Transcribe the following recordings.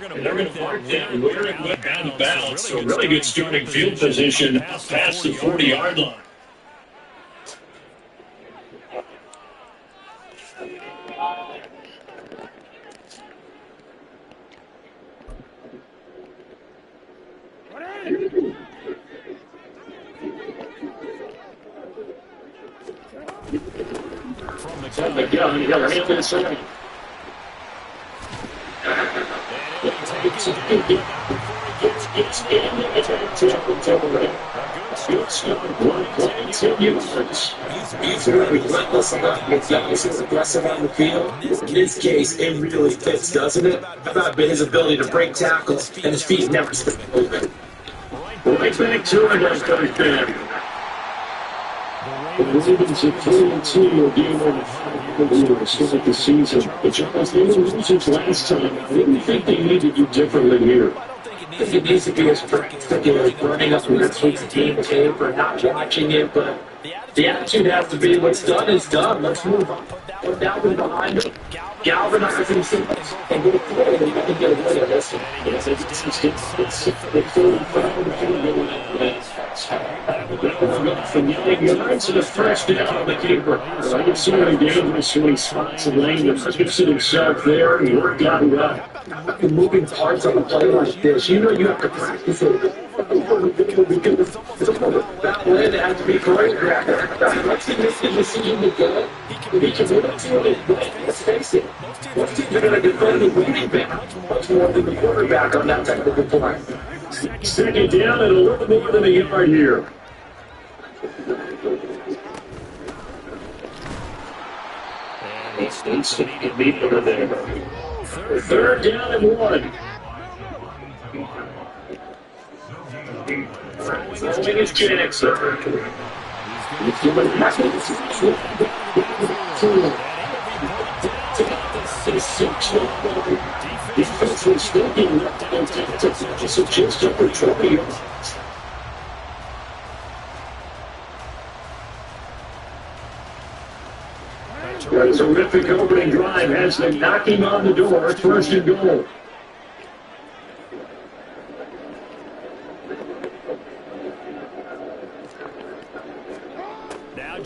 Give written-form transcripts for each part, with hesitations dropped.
And they're going to mark that wearing out of bounds. So really good starting field position past the 40-yard line. From the gun, right inside. He's really relentless enough with guys who's aggressive on the field. In this case, it really fits, doesn't it? How about his ability to break tackles and his feet never stop moving? Right back to it on third down. The Ravens are 3-2 game over 5 to start the season. But Charles, they were losers last time. What do you think they need to do differently here? I think it needs to be as particular as running up next week's team tape or not watching it, but the attitude has to be what's done is done. Let's move on. Put Dalvin behind him, galvanize himself, and go forward. You can get away with this. Yes, it's 45 From 9 yards to the first down on the keeper. I can see how dangerous swing spots and laying the position himself there and worked out well. Moving parts on a play like this, you know you have to practice it. That way it has to be choreographed. Once he makes the decision to go, he can move it to it. Let's face it. Most teams are going to defend the running back much more than the quarterback on that type of a play. Second down and a little more than a yard here. It's deep over there. Third down and 1. Throwing is Jackson. He's giving defense was still being left out to suggest over 20 yards. A terrific opening drive has them knocking on the door. First and goal.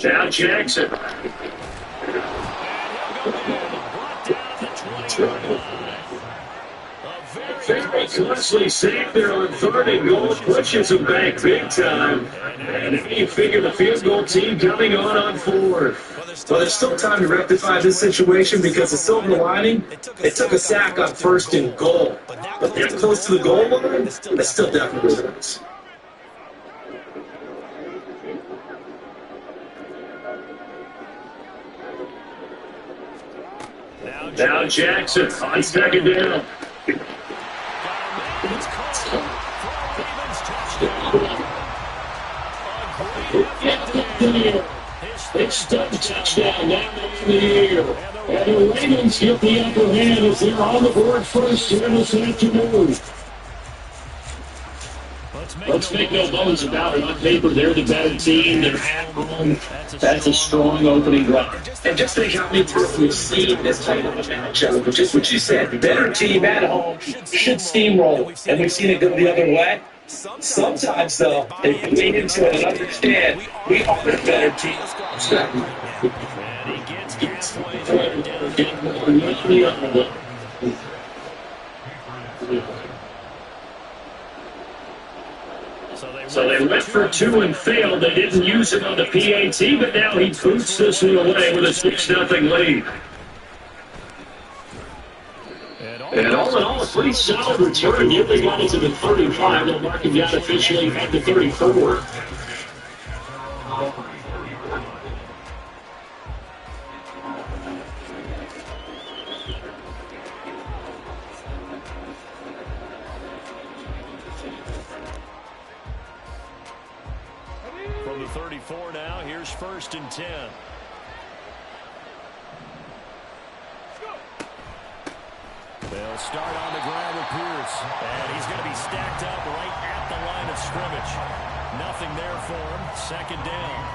Now Jackson. Very closely safe there on third and goal. Pushes him back big time. And you figure the field goal team coming on fourth. Well, there's still time to rectify this situation because the silver lining, they took a sack on first and goal. But they're close to the goal line, that still definitely hurts. Now Jackson on second down. It's the touchdown down in the air. And the Ravens get the upper hand as they're on the board first here this afternoon. Let's make no bones about it. On paper, they're the better team. They're at home. That's a strong opening drive. And just think how many times we've seen this type of a matchup, which is what you said. Better team at home should steamroll, and we've seen it go the other way. Sometimes, though, they lean into it and understand we are the better team. So they went for 2 and failed. They didn't use it on the PAT, but now he boots this one away with a 6-0 lead. And all in all, a pretty solid return. Nearly got it to the 35. They'll mark him down officially at the 34. From the 34 now, here's 1st and 10. They'll start on the ground with Pierce. And he's going to be stacked up right at the line of scrimmage. Nothing there for him. 2nd down.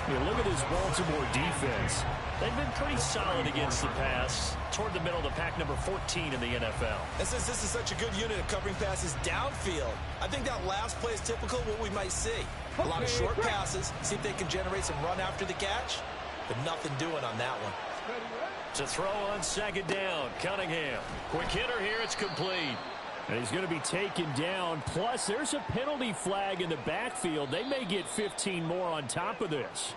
You look at this Baltimore defense. They've been pretty solid against the pass. Toward the middle of the pack, number 14 in the NFL. And since this is such a good unit of covering passes downfield, I think that last play is typical of what we might see. A lot of short passes, see if they can generate some run after the catch, but nothing doing on that one. To throw on second down, Cunningham. Quick hitter here, it's complete. And he's going to be taken down. Plus, there's a penalty flag in the backfield. They may get 15 more on top of this.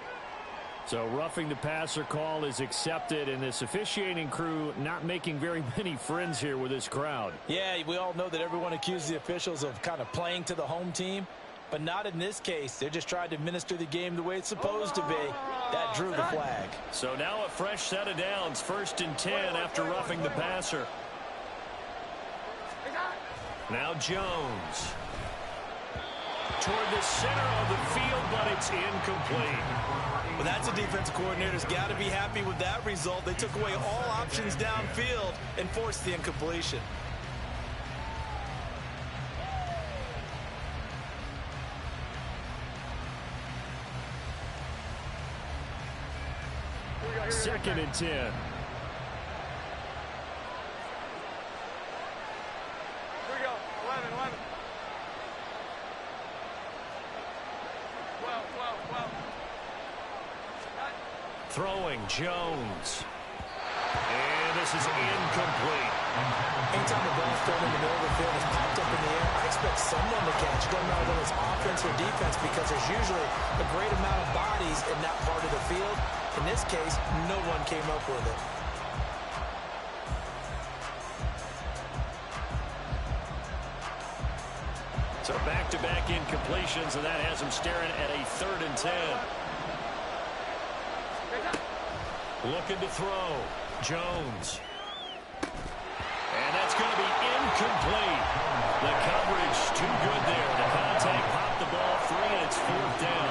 So roughing the passer call is accepted, and this officiating crew not making very many friends here with this crowd. Yeah, we all know that everyone accuses the officials of kind of playing to the home team, but not in this case. They're just trying to administer the game the way it's supposed to be. That drew the flag. So now a fresh set of downs, 1st and 10 after roughing the passer. Now Jones. Toward the center of the field, but it's incomplete. Well, that's a defensive coordinator's got to be happy with that result. They took away all options downfield and forced the incompletion. Second and 10. Here we go. 11. 12. Throwing Jones. And this is incomplete. Anytime the ball's thrown in the middle of the field, it's popped up in the air, I expect someone to catch. It doesn't matter whether it's offense or defense, because there's usually a great amount of bodies in that part of the field. In this case, no one came up with it. So back-to-back incompletions, and that has him staring at a 3rd and 10. Looking to throw. Jones. And that's going to be incomplete. The coverage too good there. The contact popped the ball free, and it's 4th down.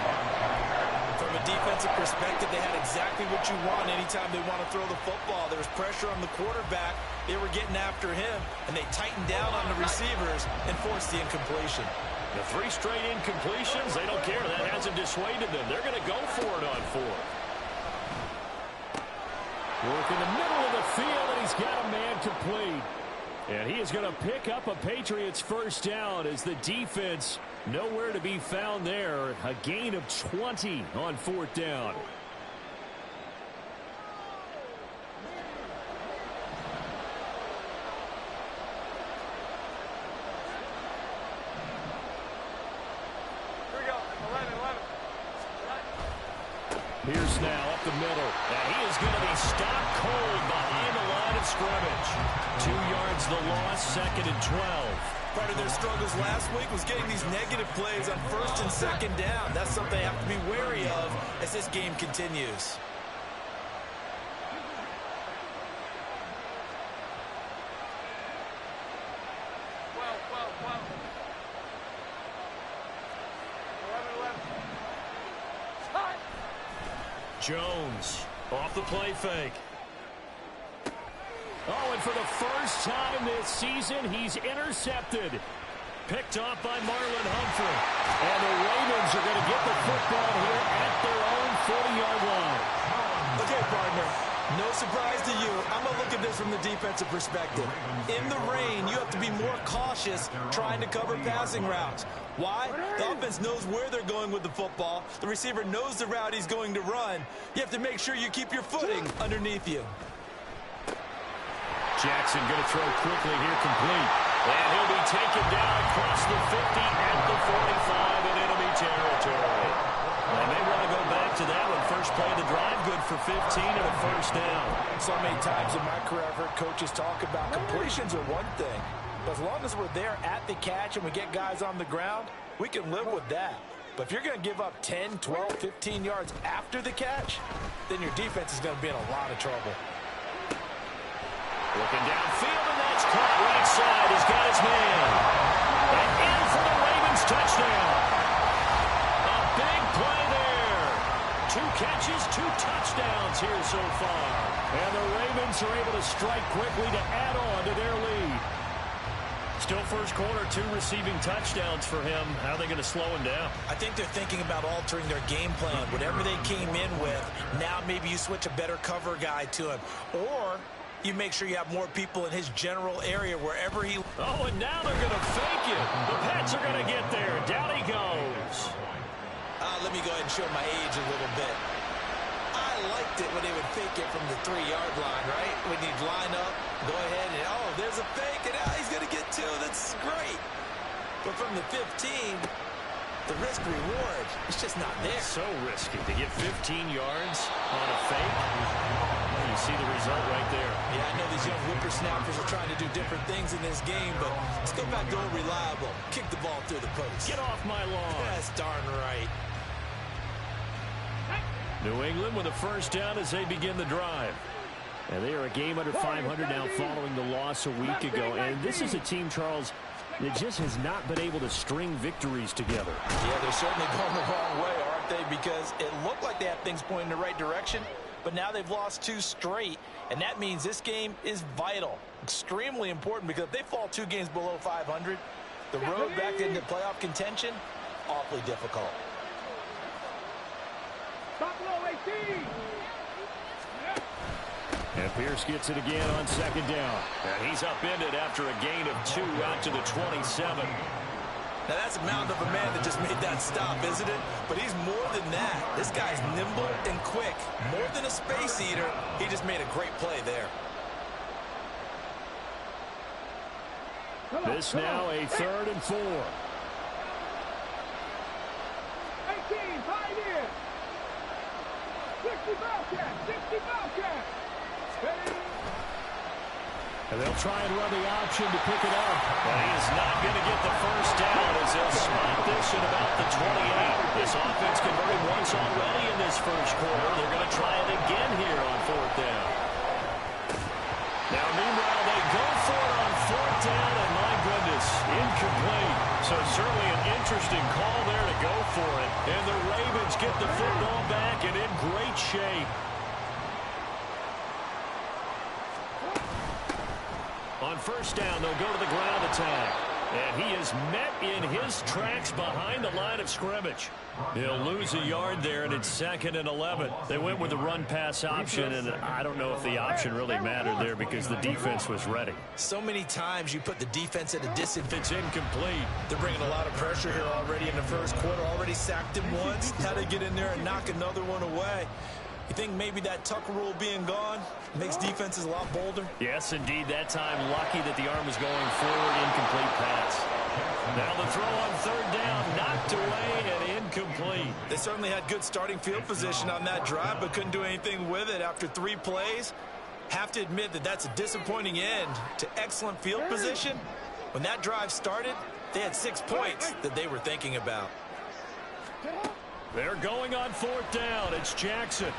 From a defensive perspective, they had exactly what you want anytime they want to throw the football. There was pressure on the quarterback. They were getting after him, and they tightened down on the receivers and forced the incompletion. The 3 straight incompletions, they don't care. That hasn't dissuaded them. They're going to go for it on 4th. Work in the middle of the field, and he's got a man complete. And he is going to pick up a Patriots first down as the defense nowhere to be found there. A gain of 20 on 4th down. Here we go. 11. Pierce now up the middle. And he is going to be stopped cold behind the line of scrimmage. 2 yards the loss, 2nd and 12. Part of their struggles last week was getting these negative plays on 1st and 2nd down. That's something they have to be wary of as this game continues. Well. 11. Jones off the play fake. Oh, and for the first time this season, he's intercepted. Picked off by Marlon Humphrey. And the Ravens are going to get the football here at their own 40-yard line. Okay, partner, no surprise to you. I'm going to look at this from the defensive perspective. In the rain, you have to be more cautious trying to cover passing routes. Why? The offense knows where they're going with the football. The receiver knows the route he's going to run. You have to make sure you keep your footing underneath you. Jackson going to throw quickly here, complete. And he'll be taken down across the 50 at the 45 in enemy territory. And they want to go back to that one. First play of the drive, good for 15 and a first down. So many times in my career, I've heard coaches talk about completions are one thing. But as long as we're there at the catch and we get guys on the ground, we can live with that. But if you're going to give up 10, 12, 15 yards after the catch, then your defense is going to be in a lot of trouble. Looking downfield, and that's caught right side. He's got his man. And in for the Ravens touchdown. A big play there. 2 catches, 2 touchdowns here so far. And the Ravens are able to strike quickly to add on to their lead. Still first quarter, 2 receiving touchdowns for him. How are they going to slow him down? I think they're thinking about altering their game plan. Whatever they came in with, now maybe you switch a better cover guy to him. Or you make sure you have more people in his general area wherever he... Oh, and now they're going to fake it. The Pats are going to get there. Down he goes. Let me go ahead and show my age a little bit. I liked it when they would fake it from the 3-yard line, right? When you'd line up, go ahead and, oh, there's a fake, and he's going to get 2. That's great. But from the 15, the risk-reward, it's just not there. So risky to get 15 yards on a fake. Well, you see the result right there. Yeah, I know these young whippersnappers are trying to do different things in this game, but let's go back to old reliable. Kick the ball through the post. Get off my lawn. That's darn right. New England with a first down as they begin the drive. And they are a game under 500 now following the loss a week ago. And this is a team, Charles, that just has not been able to string victories together. Yeah, they're certainly going the wrong way, aren't they? Because it looked like they had things pointing in the right direction, but now they've lost 2 straight. And that means this game is vital, extremely important, because if they fall 2 games below 500, the road back into playoff contention, awfully difficult. And Pierce gets it again on second down. And he's upended after a gain of 2 out to the 27. Now that's a mountain of a man that just made that stop, isn't it? But he's more than that. This guy's nimble and quick. More than a space eater, he just made a great play there. This now a 3rd and 4. 18, pioneer. 60 Bobcat, 60 Bobcat. And they'll try and run the option to pick it up. But he is not going to get the first down as they'll spot this at about the 28. This offense converted once already in this first quarter. They're going to try it again here on 4th down. Now, meanwhile, they go for it on 4th down, and my goodness, incomplete. So certainly an interesting call there to go for it. And the Ravens get the football back and in great shape. On first down, they'll go to the ground attack. And he is met in his tracks behind the line of scrimmage. He'll lose a yard there, and it's 2nd and 11. They went with the run-pass option, and I don't know if the option really mattered there because the defense was ready. So many times you put the defense at a disadvantage. It's incomplete. They're bringing a lot of pressure here already in the first quarter. Already sacked him once. Now they get in there and knock another one away. You think maybe that Tucker rule being gone makes defenses a lot bolder? Yes, indeed. That time, lucky that the arm was going forward. Incomplete pass. Now the throw on 3rd down, knocked away and incomplete. They certainly had good starting field position on that drive, but couldn't do anything with it after 3 plays. Have to admit that that's a disappointing end to excellent field position. When that drive started, they had 6 points that they were thinking about. They're going on 4th down. It's Jackson.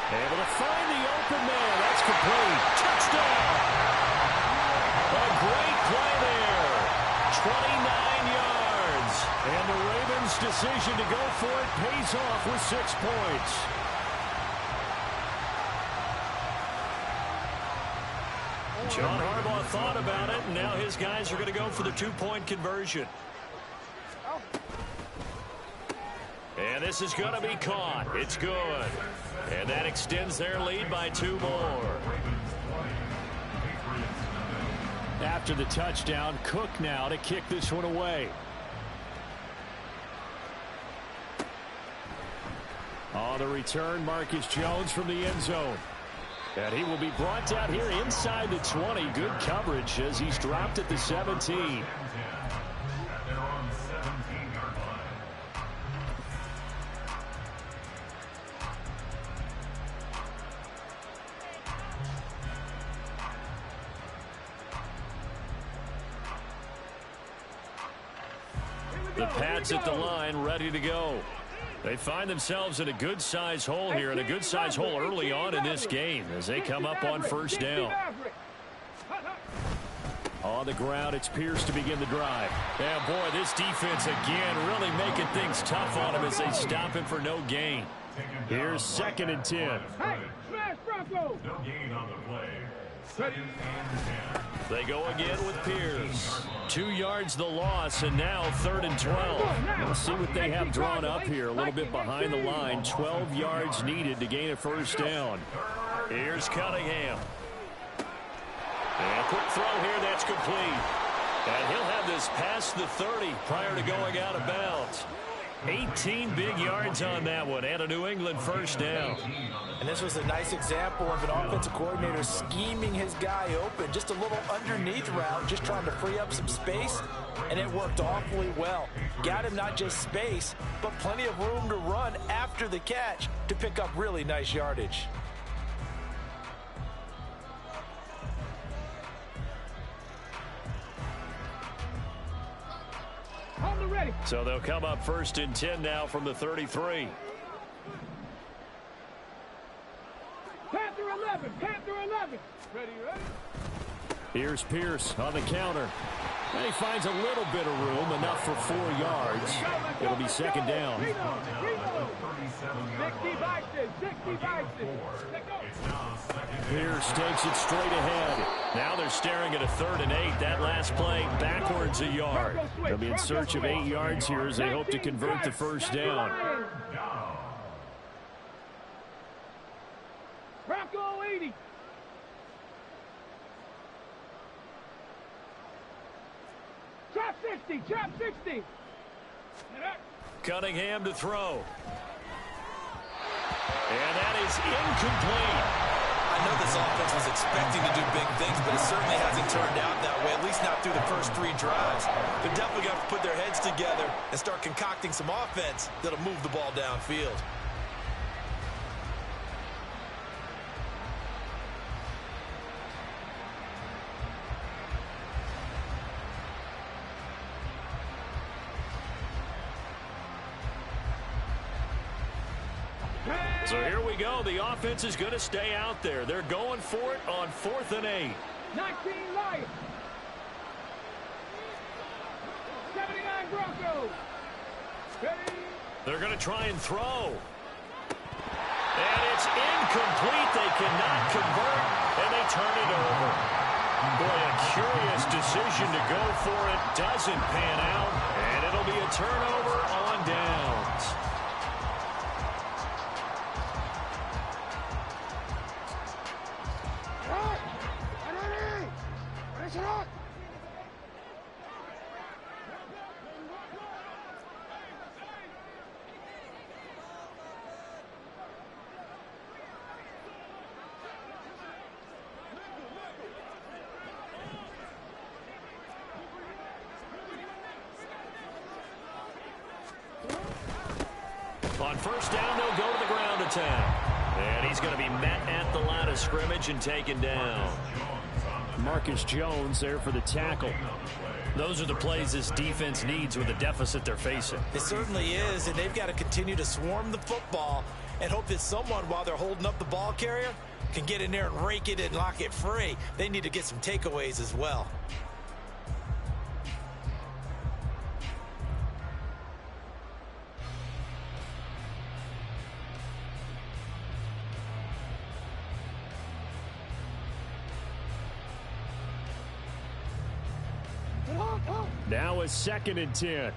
Able to find the open man. That's complete. Touchdown. A great play there. 29 yards. And the Ravens' decision to go for it pays off with 6 points. John Harbaugh thought about it, and now his guys are going to go for the 2-point conversion. And this is going to be caught. It's good. And that extends their lead by 2 more. After the touchdown, Cook now to kick this one away. On the return, Marcus Jones from the end zone. And he will be brought down here inside the 20. Good coverage as he's dropped at the 17. The Pats at the line, ready to go. They find themselves in a good-sized hole here, and a good-sized hole early on in this game as they come up on 1st down. On the ground, it's Pierce to begin the drive. And boy, this defense again really making things tough on him as they stop him for no gain. Here's 2nd and 10. Hey, smash Bronco! No gain on the play. They go again with Pierce. 2 yards the loss, and now 3rd and 12. We'll see what they have drawn up here. A little bit behind the line. 12 yards needed to gain a first down. Here's Cunningham. And a quick throw here, that's complete. And he'll have this past the 30 prior to going out of bounds. 18 big yards on that one, and a New England first down. And this was a nice example of an offensive coordinator scheming his guy open. Just a little underneath route, just trying to free up some space, and it worked awfully well. Got him not just space, but plenty of room to run after the catch to pick up really nice yardage. So they'll come up 1st and 10 now from the 33. Panther 11, Panther 11. Ready? Here's Pierce on the counter. And he finds a little bit of room, enough for 4 yards. It'll be 2nd down. 60 boxes, 60 boxes. Let's go. Pierce takes it straight ahead. Now they're staring at a 3rd and 8. That last play backwards a yard. They'll be in search of 8 yards here as they hope to convert the first down. Bronco 80. Drop 60, drop 60. Cunningham to throw. And that is incomplete. I know this offense was expecting to do big things, but it certainly hasn't turned out that way, at least not through the first 3 drives. They're definitely going to put their heads together and start concocting some offense that'll move the ball downfield. So here we go. The offense is going to stay out there. They're going for it on 4th and 8. 19 Lions. 79 Broncos. Ready? They're going to try and throw. And it's incomplete. They cannot convert, and they turn it over. Boy, a curious decision to go for it. Doesn't pan out, and it'll be a turnover on downs. On first down, they'll go to the ground attack. And he's going to be met at the line of scrimmage and taken down. Marcus Jones there for the tackle. Those are the plays this defense needs with the deficit they're facing. It certainly is, and they've got to continue to swarm the football and hope that someone, while they're holding up the ball carrier, can get in there and rake it and lock it free. They need to get some takeaways as well. Now a 2nd and 10.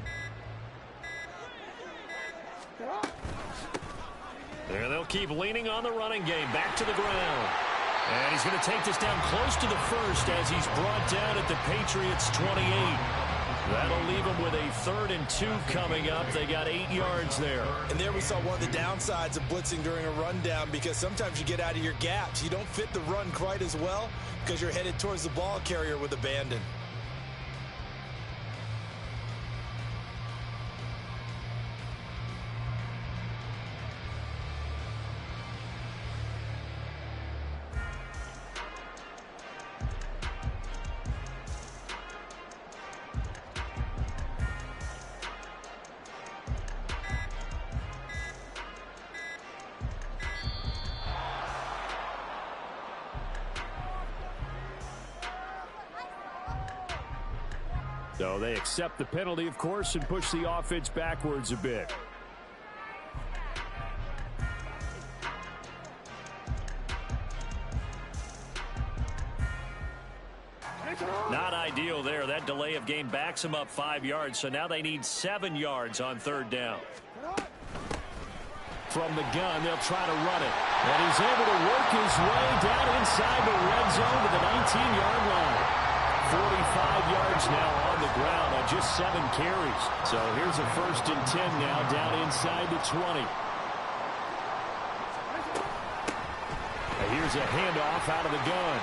There they'll keep leaning on the running game. Back to the ground. And he's going to take this down close to the 1st as he's brought down at the Patriots 28. That'll leave him with a 3rd and 2 coming up. They got 8 yards there. And there we saw one of the downsides of blitzing during a rundown, because sometimes you get out of your gaps. You don't fit the run quite as well because you're headed towards the ball carrier with abandon. So they accept the penalty, of course, and push the offense backwards a bit. play of game backs them up 5 yards, so now they need 7 yards on third down. From the gun, they'll try to run it. And he's able to work his way down inside the red zone to the 19-yard line. 45 yards now on the ground on just 7 carries. So here's a 1st and 10 now down inside the 20. Here's a handoff out of the gun.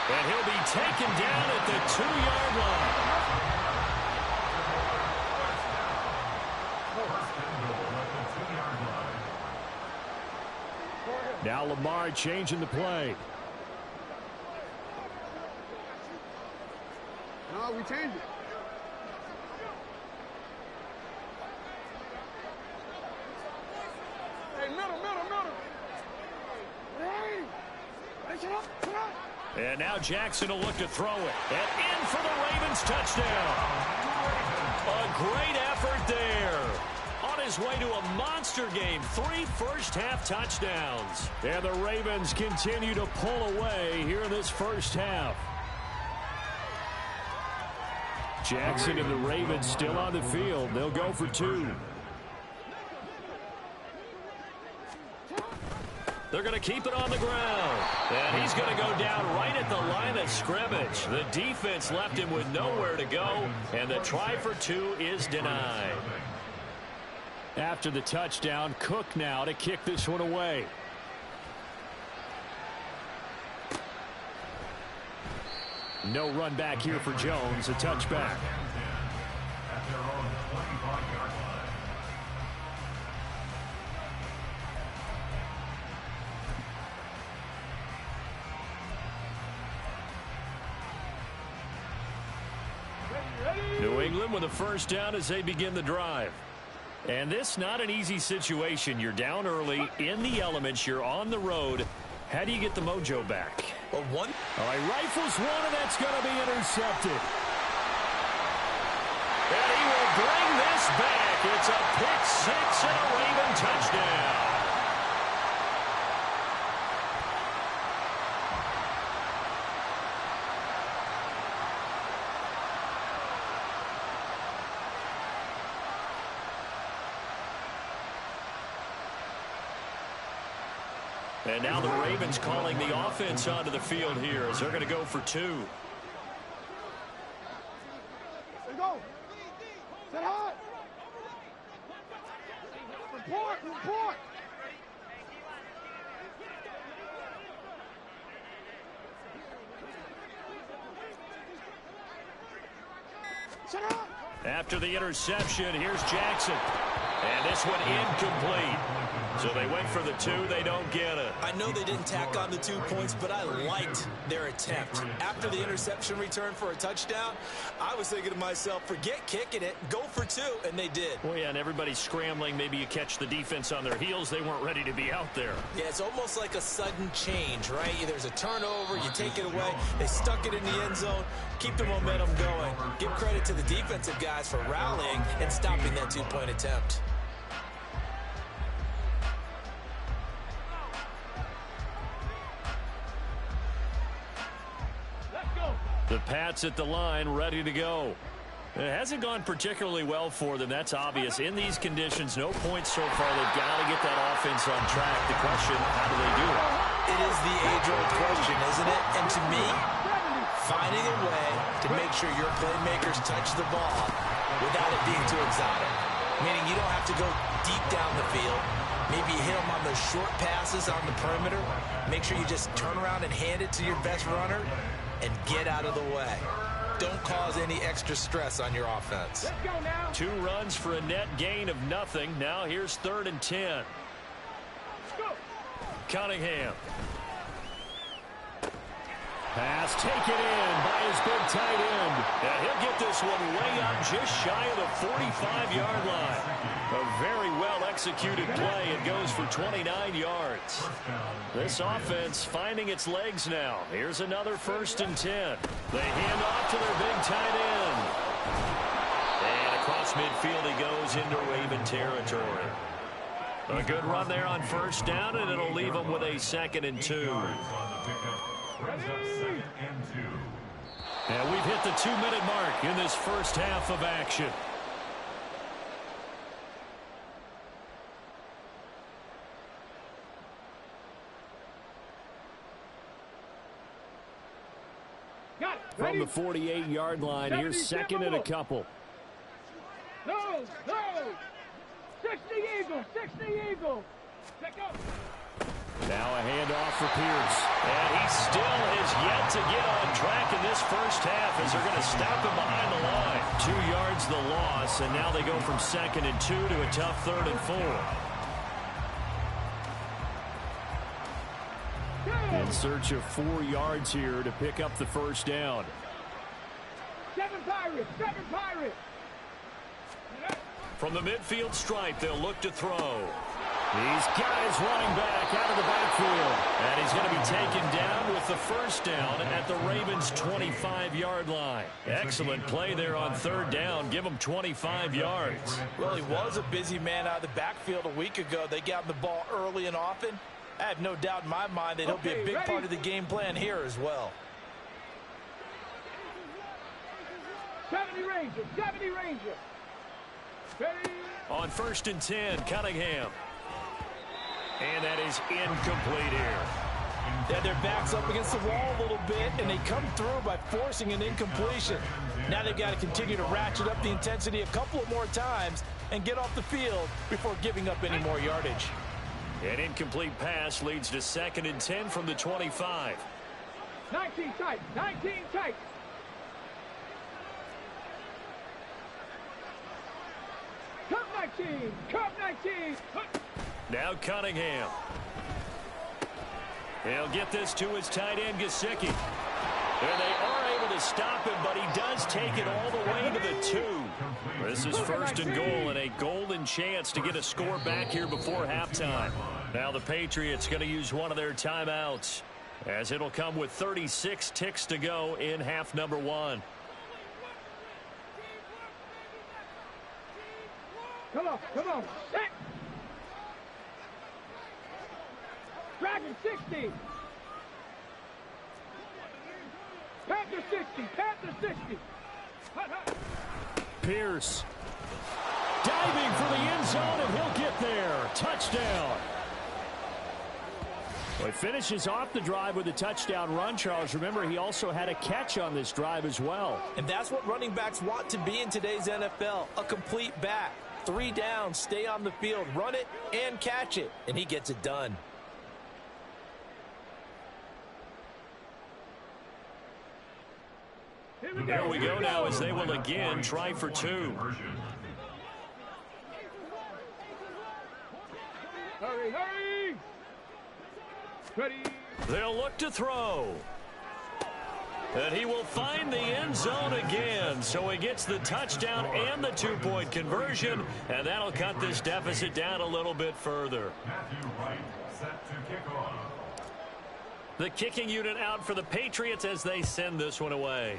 And he'll be taken down at the 2-yard line. Now Lamar changing the play. No, we changed it. Hey, middle. And now Jackson will look to throw it. And in for the Ravens touchdown. A great effort there. On his way to a monster game. 3 first-half touchdowns. And the Ravens continue to pull away here in this first half. Jackson and the Ravens still on the field. They'll go for 2. They're going to keep it on the ground. And he's going to go down right at the line of scrimmage. The defense left him with nowhere to go. And the try for 2 is denied. After the touchdown, Cook now to kick this one away. No run back here for Jones. A touchback. New England with a first down as they begin the drive. And this not an easy situation. You're down early, in the elements, you're on the road. How do you get the mojo back? Well, one. All right, rifles one, and that's going to be intercepted. And he will bring this back. It's a pick 6 and a Raven touchdown. And now the Ravens calling the offense onto the field here as they're going to go for 2. Let's go. Set high. Report. Set high. After the interception, here's Jackson. And this one incomplete. So they went for the 2. They don't get it. I know they didn't tack on the 2 points, but I liked their attempt. After the interception return for a touchdown, I was thinking to myself, forget kicking it, go for 2, and they did. Well, yeah, and everybody's scrambling. Maybe you catch the defense on their heels. They weren't ready to be out there. Yeah, it's almost like a sudden change, right? There's a turnover, you take it away, they stuck it in the end zone, keep the momentum going. Give credit to the defensive guys for rallying and stopping that 2-point attempt. The Pats at the line, ready to go. It hasn't gone particularly well for them. That's obvious. In these conditions, no points so far. They've got to get that offense on track. The question, how do they do it? It is the age-old question, isn't it? And to me, finding a way to make sure your playmakers touch the ball without it being too exotic. Meaning you don't have to go deep down the field. Maybe you hit them on those short passes on the perimeter. Make sure you just turn around and hand it to your best runner and get out of the way. Don't cause any extra stress on your offense. Let's go now. 2 runs for a net gain of nothing. Now here's 3rd and 10. Let's go. Cunningham. Pass taken in by his big tight end. And he'll get this one way up just shy of the 45-yard line. A very well-executed play. It goes for 29 yards. This offense finding its legs now. Here's another 1st and 10. They hand off to their big tight end. And across midfield he goes into Raven territory. A good run there on 1st down, and it'll leave them with a 2nd and 2. And we've hit the 2-minute mark in this first half of action. From the 48-yard line, here's second and a couple. No, no. 60 Eagles, 60 Eagles. Check up. Now a handoff for Pierce. And he still has yet to get on track in this first half as they're going to stop him behind the line. 2 yards the loss, and now they go from 2nd and 2 to a tough 3rd and 4. In search of 4 yards here to pick up the first down. 7 Pirates, 7 Pirates. From the midfield stripe, they'll look to throw. He's got his running back out of the backfield. And he's going to be taken down with the first down at the Ravens' 25-yard line. Excellent play there on 3rd down. Give him 25 yards. Well, he was a busy man out of the backfield a week ago. They got him the ball early and often. I have no doubt in my mind that he'll be a big part of the game plan here as well. 70 Rangers, 70 Rangers. Ready. On 1st and 10, Cunningham. And that is incomplete here. They had their backs up against the wall a little bit, and they come through by forcing an incompletion. Now they've got to continue to ratchet up the intensity a couple of more times and get off the field before giving up any more yardage. An incomplete pass leads to 2nd and 10 from the 25. 19 tight, 19 tight. Cup 19, Cup 19. Now Cunningham. He'll get this to his tight end, Gesicki. And they are able to stop him, but he does take it all the way to the 2. This is 1st and goal and a golden chance to get a score back here before halftime. Now the Patriots going to use one of their timeouts, as it'll come with 36 ticks to go in half number 1. Come on, come on. Set. Dragon 60. Panther 60, Panther 60. Hut, hut. Pierce. Diving for the end zone, and he'll get there. Touchdown. Well, he finishes off the drive with a touchdown run, Charles. Remember, he also had a catch on this drive as well. And that's what running backs want to be in today's NFL, a complete back. 3 downs, stay on the field, run it, and catch it. And he gets it done. There we go now as they will again try for 2. Hurry, hurry. Ready. They'll look to throw. And he will find the end zone again. So he gets the touchdown and the 2-point conversion. And that'll cut this deficit down a little bit further. The kicking unit out for the Patriots as they send this one away.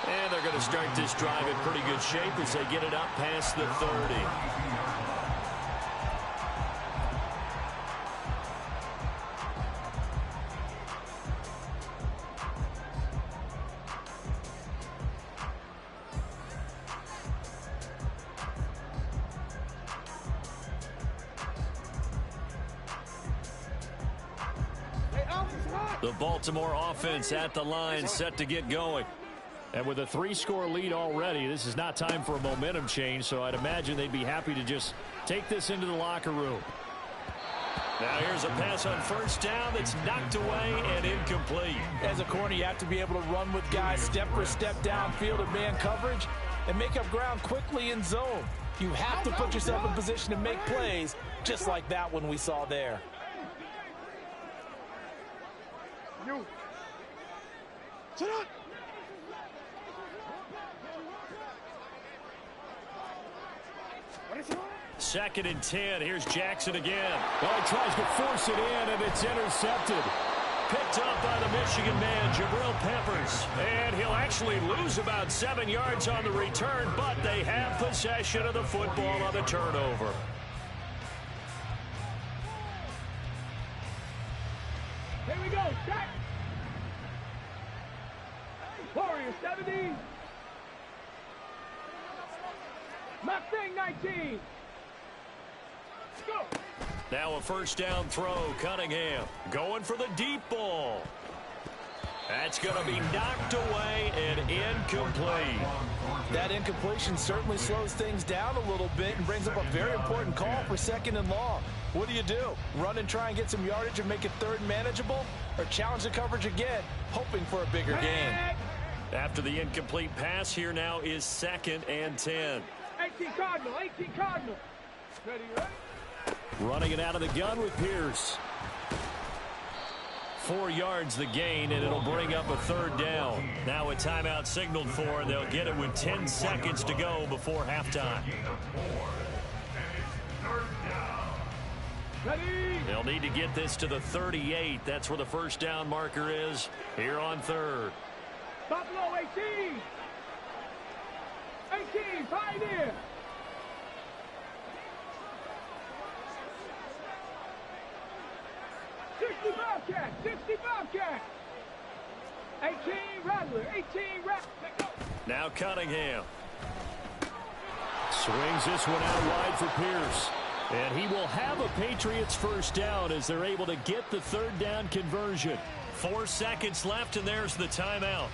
And they're going to start this drive in pretty good shape as they get it up past the 30. The Baltimore offense at the line, set to get going. And with a 3-score lead already, this is not time for a momentum change, so I'd imagine they'd be happy to just take this into the locker room. Now here's a pass on 1st down that's knocked away and incomplete. As a corner, you have to be able to run with guys step for step downfield in man coverage and make up ground quickly in zone. You have to put yourself in position to make plays, just like that one we saw there. You. Sit up. What is it? 2nd and 10. Here's Jackson again. Well, he tries to force it in, and it's intercepted. Picked up by the Michigan man, Jabril Peppers. And he'll actually lose about 7 yards on the return, but they have possession of the football on the turnover. Here we go. Check. Warrior 70. Mustang 19. Go. Now a first down throw. Cunningham going for the deep ball. That's going to be knocked away and incomplete. That incompletion certainly slows things down a little bit and brings up a very important call for 2nd and long. What do? Run and try and get some yardage and make it 3rd manageable? Or challenge the coverage again, hoping for a bigger gain? After the incomplete pass, here now is 2nd and 10. 18 Cardinal, 18 Cardinal. Ready, ready? Running it out of the gun with Pierce. 4 yards the gain, and it'll bring up a 3rd down. Now a timeout signaled for, and they'll get it with 10 seconds to go before halftime. Ready? They'll need to get this to the 38. That's where the first down marker is here on 3rd. Buffalo 18. 18, Pioneer. Bobcat, 60 Bobcat. 18 Rattler, 18 Rattler. Now Cunningham. Swings this one out wide for Pierce. And he will have a Patriots first down as they're able to get the 3rd down conversion. 4 seconds left, and there's the timeout.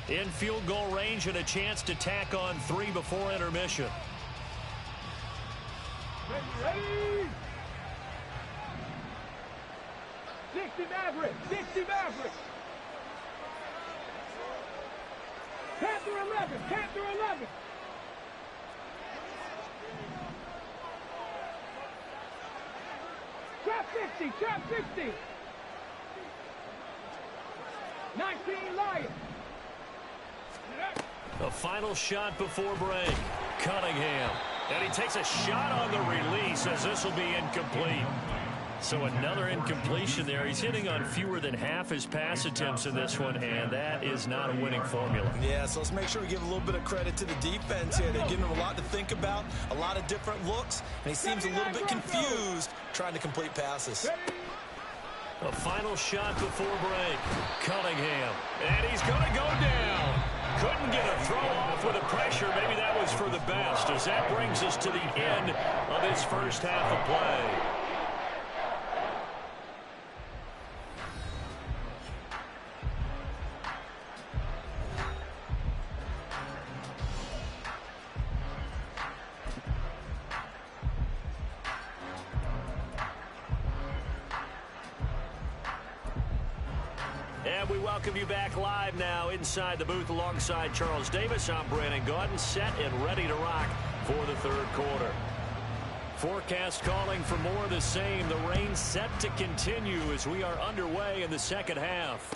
In field goal range and a chance to tack on 3 before intermission. Ready? 60 Maverick, 60 Maverick. Panther 11, Panther 11. Trap 60, trap 60. 19 Lion. The final shot before break. Cunningham. And he takes a shot on the release as this will be incomplete. So another incompletion there. He's hitting on fewer than half his pass attempts in this one, and that is not a winning formula. Yeah, so let's make sure we give a little bit of credit to the defense here. They're giving him a lot to think about, a lot of different looks, and he seems a little bit confused trying to complete passes. A final shot before break. Cunningham. And he's going to go down. Couldn't get a throw off with the pressure. Maybe that was for the best, as that brings us to the end of his first half of play. And we welcome you back live now inside the booth alongside Charles Davis. I'm Brandon Gaudin, set and ready to rock for the 3rd quarter. Forecast calling for more of the same. The rain set to continue as we are underway in the 2nd half.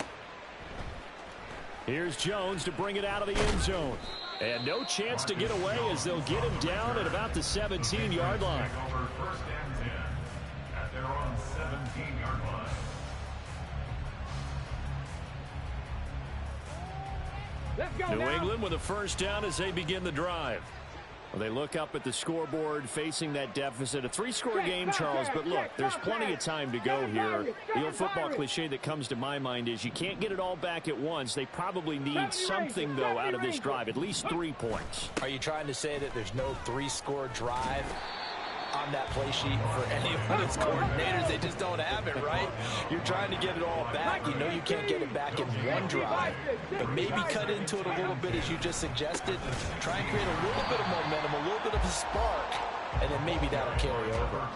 Here's Jones to bring it out of the end zone. And no chance to get away as they'll get him down at about the 17-yard line. First and 10 at their own 17-yard line. Let's go New now. England with a first down as they begin the drive. Well, they look up at the scoreboard facing that deficit. A 3-score game, Charles, but look, there's plenty of time to go here. The old football cliche that comes to my mind is you can't get it all back at once. They probably need something, though, out of this drive, at least 3 points. Are you trying to say that there's no 3-score drive on that play sheet for any of its coordinators? They just don't have it, right? You're trying to get it all back. You know you can't get it back in one drive, but maybe cut into it a little bit as you just suggested. Try and create a little bit of momentum, a little bit of a spark, and then maybe that'll carry over.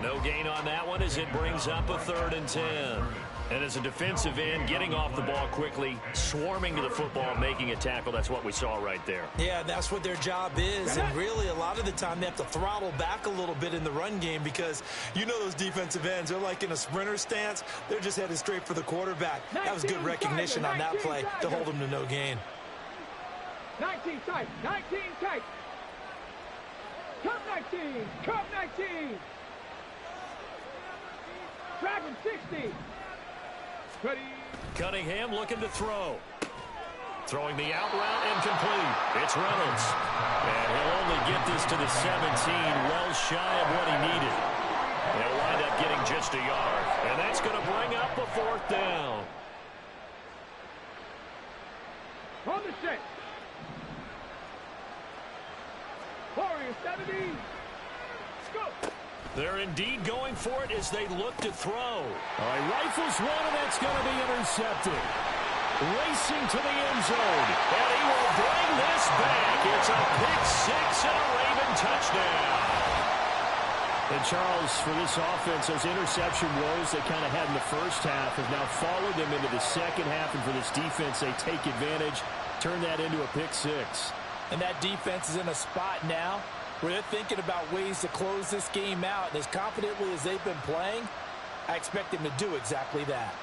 No gain on that one as it brings up a 3rd and 10. And as a defensive end, getting off the ball quickly, swarming to the football, making a tackle, that's what we saw right there. Yeah, that's what their job is, and really a lot of the time they have to throttle back a little bit in the run game because you know those defensive ends, they're like in a sprinter stance. They're just headed straight for the quarterback. That was good recognition on that play to hold them to no gain. 19 tight, 19 tight. Cup 19, Cup 19. Dragon 60. Ready. Cunningham looking to throw. Throwing the out route incomplete. It's Reynolds. And he'll only get this to the 17, well shy of what he needed. He'll wind up getting just a yard. And that's going to bring up a 4th Set. Warrior 70. Let's go. They're indeed going for it as they look to throw. All right, rifles one, and that's going to be intercepted. Racing to the end zone, and he will bring this back. It's a pick six and a Raven touchdown. And Charles, for this offense, those interception woes they kind of had in the first half have now followed them into the second half, and for this defense, they take advantage, turn that into a pick six. And that defense is in a spot now where they're thinking about ways to close this game out. And as confidently as they've been playing, I expect them to do exactly that.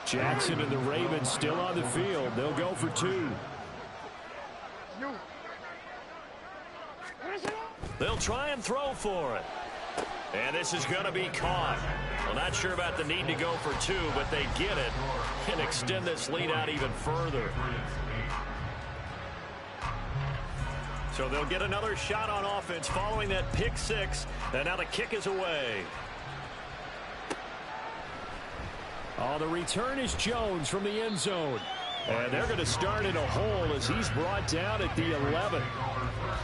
Jackson and the Ravens still on the field. They'll go for two. They'll try and throw for it. And this is going to be caught. Well, not sure about the need to go for two, but they get it and extend this lead out even further. So they'll get another shot on offense following that pick six. And now the kick is away. Oh, the return is Jones from the end zone. And they're going to start in a hole as he's brought down at the 11.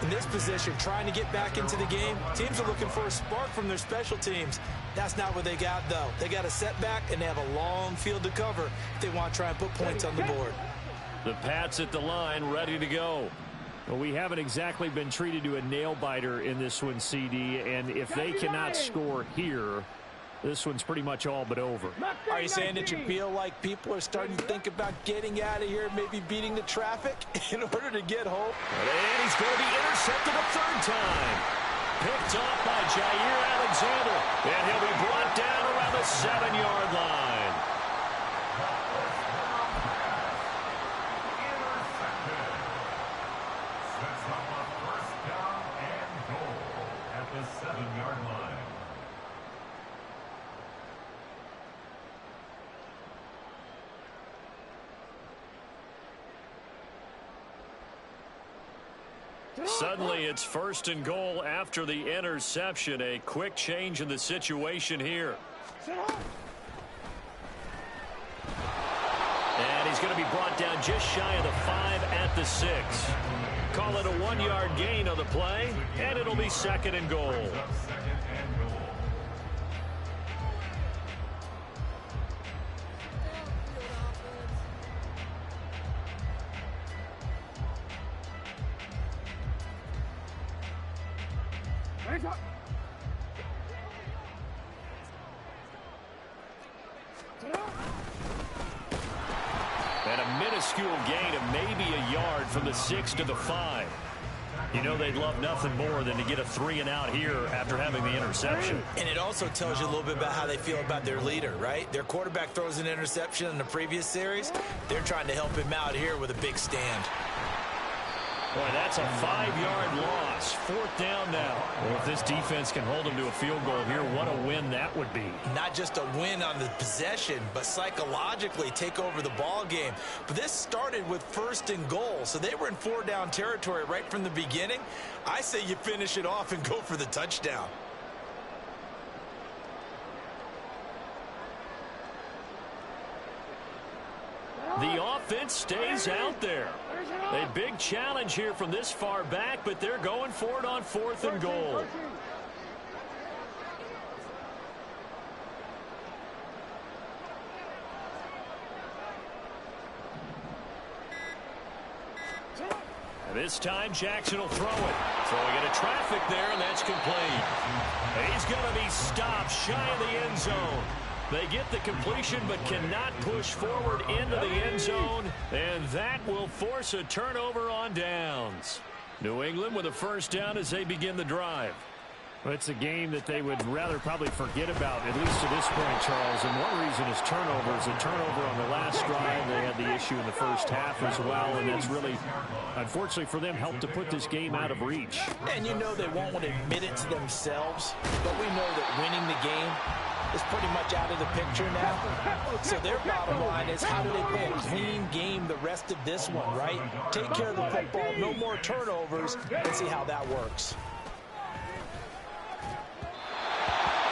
In this position, trying to get back into the game, teams are looking for a spark from their special teams. That's not what they got, though. They got a setback, and they have a long field to cover if they want to try and put points on the board. The Pats at the line, ready to go. Well, we haven't exactly been treated to a nail-biter in this one, CD, and if they cannot score here, this one's pretty much all but over. Are you saying that you feel like people are starting to think about getting out of here, maybe beating the traffic in order to get home? And he's going to be intercepted a third time. Picked off by Jair Alexander. And he'll be brought down around the 7-yard line. Sets up a first down and goal at the 7-yard line. Suddenly it's first and goal after the interception. A quick change in the situation here. And he's going to be brought down just shy of the 5 at the 6. Call it a 1-yard gain on the play, and it'll be second and goal. And a minuscule gain of maybe a yard from the 6 to the 5. You know they'd love nothing more than to get a 3-and-out here after having the interception. And it also tells you a little bit about how they feel about their leader, right? Their quarterback throws an interception in the previous series. They're trying to help him out here with a big stand. Boy, that's a 5-yard loss. Fourth down now. Well, if this defense can hold them to a field goal here, what a win that would be. Not just a win on the possession, but psychologically take over the ball game. But this started with first and goal, so they were in 4-down territory right from the beginning. I say you finish it off and go for the touchdown. The offense stays out there. A big challenge here from this far back, but they're going for it on fourth and goal. And this time Jackson will throw it. Throwing into traffic there, and that's complete. He's going to be stopped shy of the end zone. They get the completion but cannot push forward into the end zone, and that will force a turnover on downs. New England with a first down as they begin the drive. Well, it's a game that they would rather probably forget about, at least to this point, Charles. And one reason is turnovers. A turnover on the last drive. They had the issue in the first half as well, and that's really, unfortunately for them, helped to put this game out of reach. And you know they won't want to admit it to themselves, but we know that winning the game is pretty much out of the picture now. So their bottom line is, how do they play a clean game the rest of this one, right? Take care of the football, no more turnovers, and see how that works.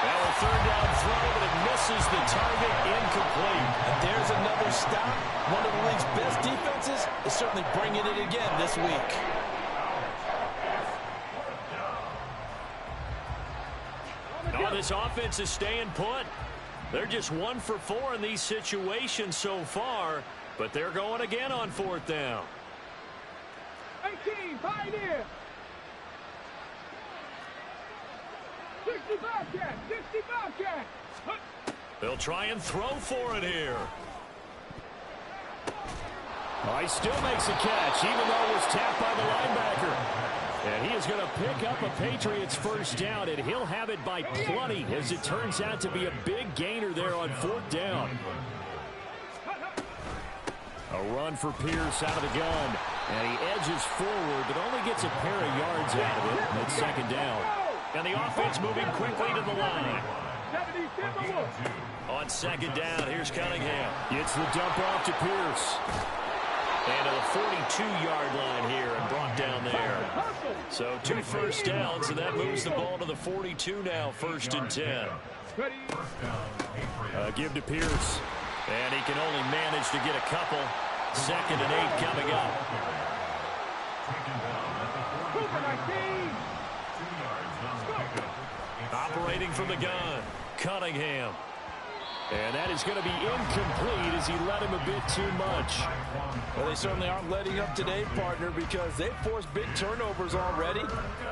Well, third down throw, but it misses the target, incomplete. And there's another stop. One of the league's best defenses is certainly bringing it again this week. Oh, this offense is staying put. They're just 1 for 4 in these situations so far, but they're going again on 4th down. 18, pioneer. 60 Bobcat, 60 Bobcat. They'll try and throw for it here. Oh, he still makes a catch, even though it was tapped by the linebacker. And he is going to pick up a Patriots first down, and he'll have it by plenty, as it turns out to be a big gainer there on 4th down. A run for Pierce out of the gun, and he edges forward, but only gets a pair of yards out of it, and it's 2nd down. And the offense moving quickly to the line. On 2nd down, here's Cunningham. Gets the dump off to Pierce. And to the 42-yard line here and brought down there. So 2 first downs, and that moves the ball to the 42 now, 1st and 10. Give to Pierce. And he can only manage to get a couple. 2nd and 8 coming up. Operating from the gun, Cunningham. And that is going to be incomplete as he let him a bit too much. Well, they certainly aren't letting up today, partner, because they've forced big turnovers already,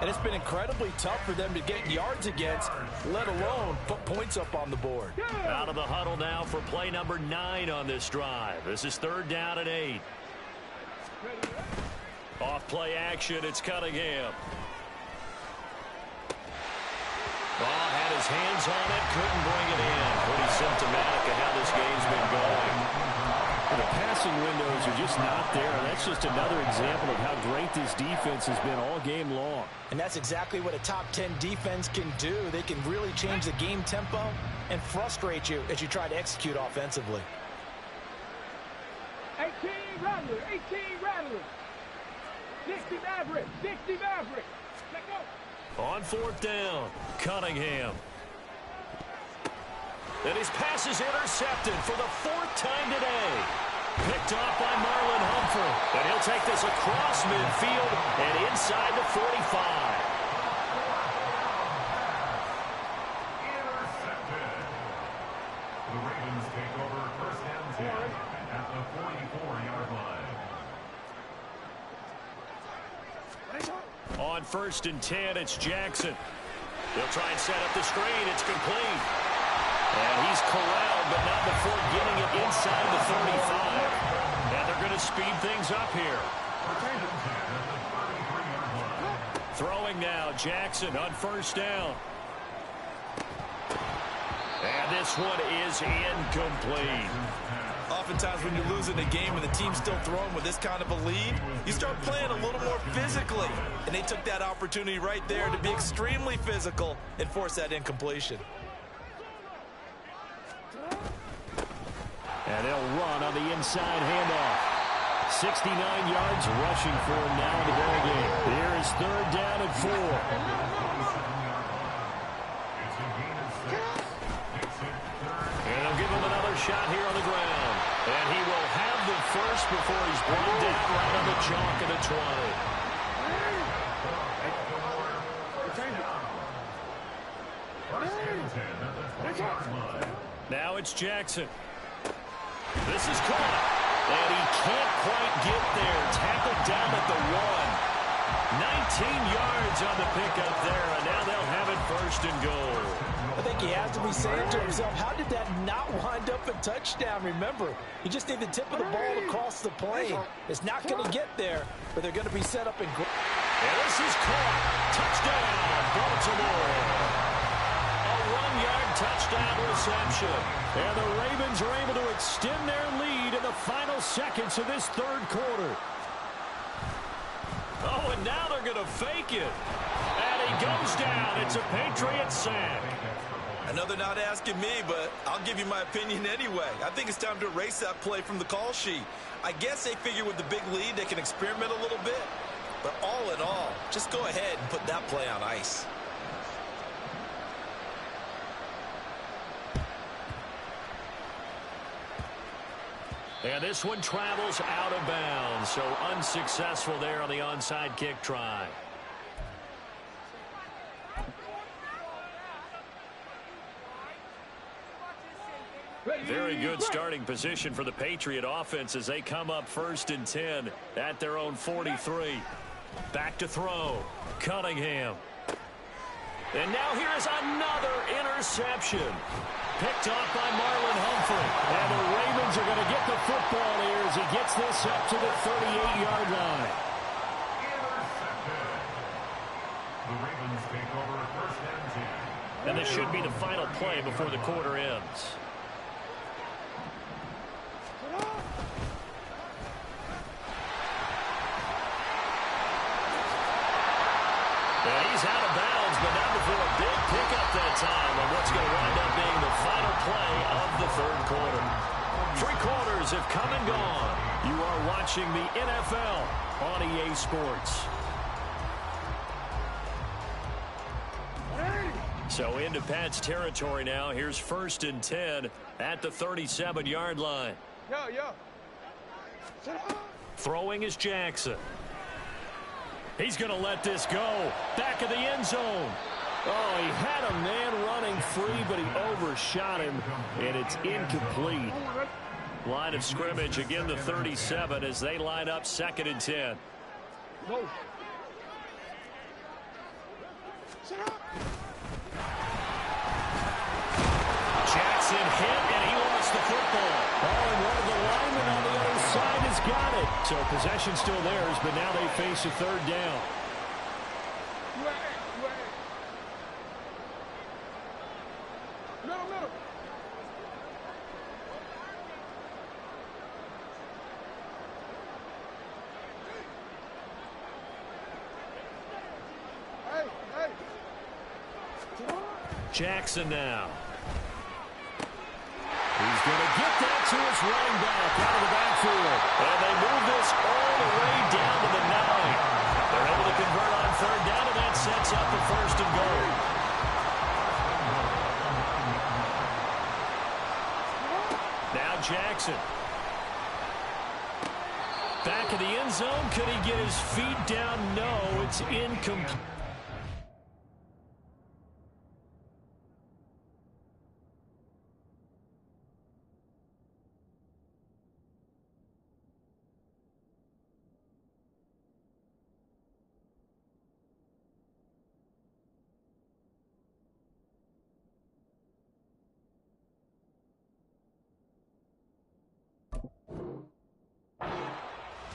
and it's been incredibly tough for them to get yards against, let alone put points up on the board. Out of the huddle now for play number 9 on this drive. This is 3rd down and 8. Off play action, it's Cunningham. Ball had his hands on it, couldn't bring it in. Pretty symptomatic of how this game's been going. The passing windows are just not there. That's just another example of how great this defense has been all game long. And that's exactly what a top 10 defense can do. They can really change the game tempo and frustrate you as you try to execute offensively. 18 Rattler, 18 Rattler. 60 Maverick, 60 Maverick. Let go. On 4th down, Cunningham. And his pass is intercepted for the 4th time today. Picked off by Marlon Humphrey. And he'll take this across midfield and inside the 45. Intercepted. The Ravens take over 1st and 10 at the 44-yard line. On 1st and 10, it's Jackson. They'll try and set up the screen. It's complete. And he's corralled, but not before getting it inside the 35. And they're going to speed things up here. Throwing now, Jackson on 1st down. And this one is incomplete. Oftentimes when you're losing a game and the team's still throwing with this kind of a lead, you start playing a little more physically. And they took that opportunity right there to be extremely physical and force that incompletion. And they'll run on the inside handoff. 69 yards rushing for him now in the ball game. Here is 3rd down and 4. And they'll give him another shot here on the ground. And he will have the first before he's brought down right on the chalk of the 20. Now it's Jackson. This is caught. And he can't quite get there. Tackled down at the 1. 19 yards on the pickup there, and now they'll have it 1st and goal. I think he has to be saying to himself, how did that not wind up a touchdown? Remember, you just need the tip of the ball across the plane. It's not going to get there, but they're going to be set up in great. And this is caught. Touchdown, Baltimore. A 1-yard touchdown reception. And the Ravens are able to extend their lead in the final seconds of this 3rd quarter. Oh, and now they're going to fake it. And he goes down. It's a Patriots sack. Another not asking me, but I'll give you my opinion anyway. I think it's time to erase that play from the call sheet. I guess they figure with the big lead they can experiment a little bit. But all in all, just go ahead and put that play on ice. And this one travels out of bounds, so unsuccessful there on the onside kick try. Very good starting position for the Patriot offense as they come up 1st and 10 at their own 43. Back to throw. Cunningham. And now here is another interception. Picked off by Marlon Humphrey. And the Ravens are going to get the football here as he gets this up to the 38-yard line. The Ravens take over 1st and 10. And this should be the final play before the quarter ends. And he's out of bounds, but not before a big pickup that time on what's going to wind up being the final play of the 3rd quarter. 3 quarters have come and gone. You are watching the NFL on EA Sports. So into Pat's territory now. Here's 1st and 10 at the 37-yard line. Throwing is Jackson. He's going to let this go. Back of the end zone. Oh, he had a man running free, but he overshot him, and it's incomplete. Line of scrimmage, again the 37 as they line up 2nd and 10. Jackson hit, and he lost the football. Oh, and one of the linemen on the other side has got it. So possession still theirs, but now they face a 3rd down. Jackson now. He's going to get that to his running back out of the backfield. And they move this all the way down to the 9. They're able to convert on 3rd down, and that sets up the 1st and goal. Now Jackson. Back in the end zone. Could he get his feet down? No, it's incomplete.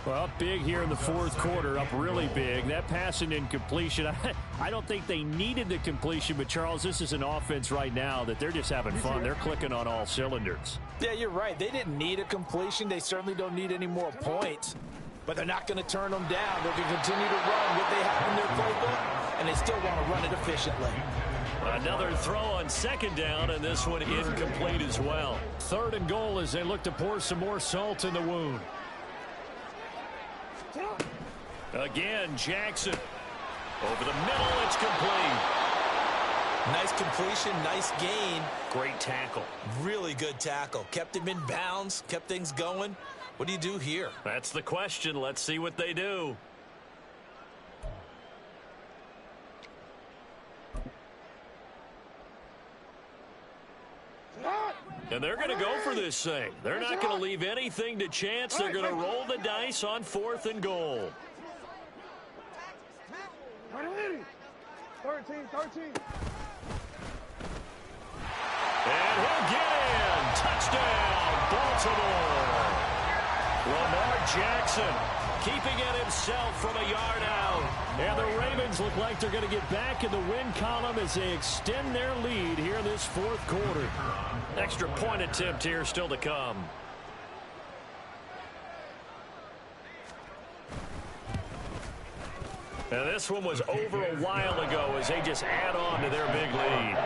Well, up big here in the 4th quarter, up really big. That pass and incompletion, I don't think they needed the completion, but Charles, this is an offense right now that they're just having fun. They're clicking on all cylinders. Yeah, you're right. They didn't need a completion. They certainly don't need any more points, but they're not going to turn them down. They're going to continue to run what they have in their playbook, and they still want to run it efficiently. Another throw on 2nd down, and this one incomplete as well. 3rd and goal as they look to pour some more salt in the wound. Again, Jackson. Over the middle, it's complete. Nice completion, nice gain. Great tackle. Really good tackle. Kept him in bounds, kept things going. What do you do here? That's the question. Let's see what they do. And they're going to go for this thing. They're not going to leave anything to chance. They're going to roll the dice on 4th and goal. 13. And he'll get in. Touchdown, Baltimore. Lamar Jackson keeping it himself from a yard out. And the Ravens look like they're going to get back in the win column as they extend their lead here in this 4th quarter. Extra point attempt here still to come. And this one was over a while ago as they just add on to their big lead.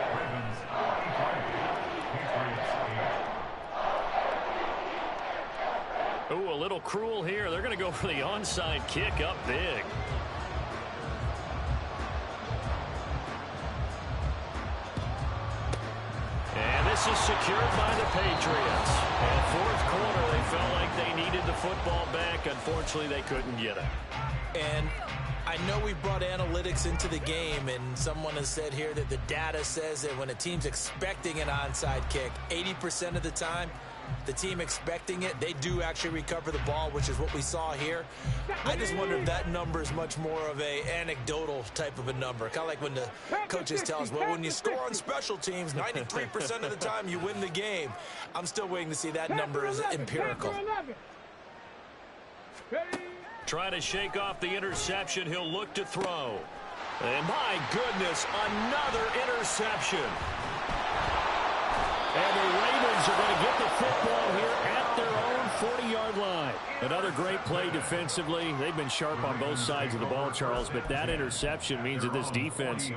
Ooh, a little cruel here. They're going to go for the onside kick up big. And this is is secured by the Patriots. And fourth quarter, they felt like they needed the football back. Unfortunately, they couldn't get it. And I know we brought analytics into the game, and someone has said here that the data says that when a team's expecting an onside kick, 80% of the time, the team expecting it, they do actually recover the ball, which is what we saw here. I just wonder if that number is much more of a anecdotal type of a number. Kind of like when the coaches tell us, well, when you score on special teams, 93% of the time you win the game. I'm still waiting to see that number is empirical. Trying to shake off the interception. He'll look to throw. And my goodness, another interception. And the Ravens are going to get the football here at their own 40-yard line. Another great play defensively. They've been sharp on both sides of the ball, Charles, but that interception means that this defense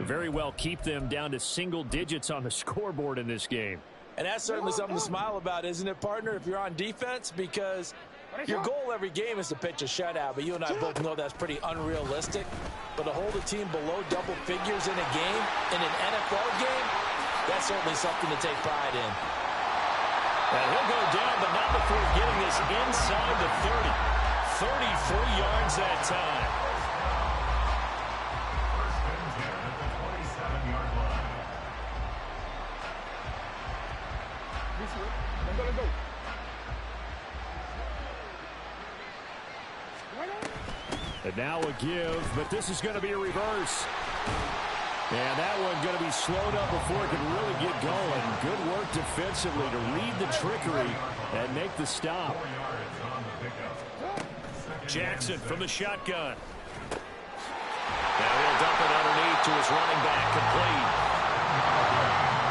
very well keep them down to single digits on the scoreboard in this game. And that's certainly something to smile about, isn't it, partner, if you're on defense? Because your goal every game is to pitch a shutout, but you and I both know that's pretty unrealistic. But to hold a team below double figures in a game, in an NFL game, that's certainly something to take pride in. And he'll go down, but not before getting this inside the 30. 33 yards that time. First and 10 at the 27-yard line. Let's go. And now a give, but this is going to be a reverse. And that one going to be slowed up before it can really get going. Good work defensively to read the trickery and make the stop. Jackson from the shotgun. Now he'll dump it underneath to his running back, complete.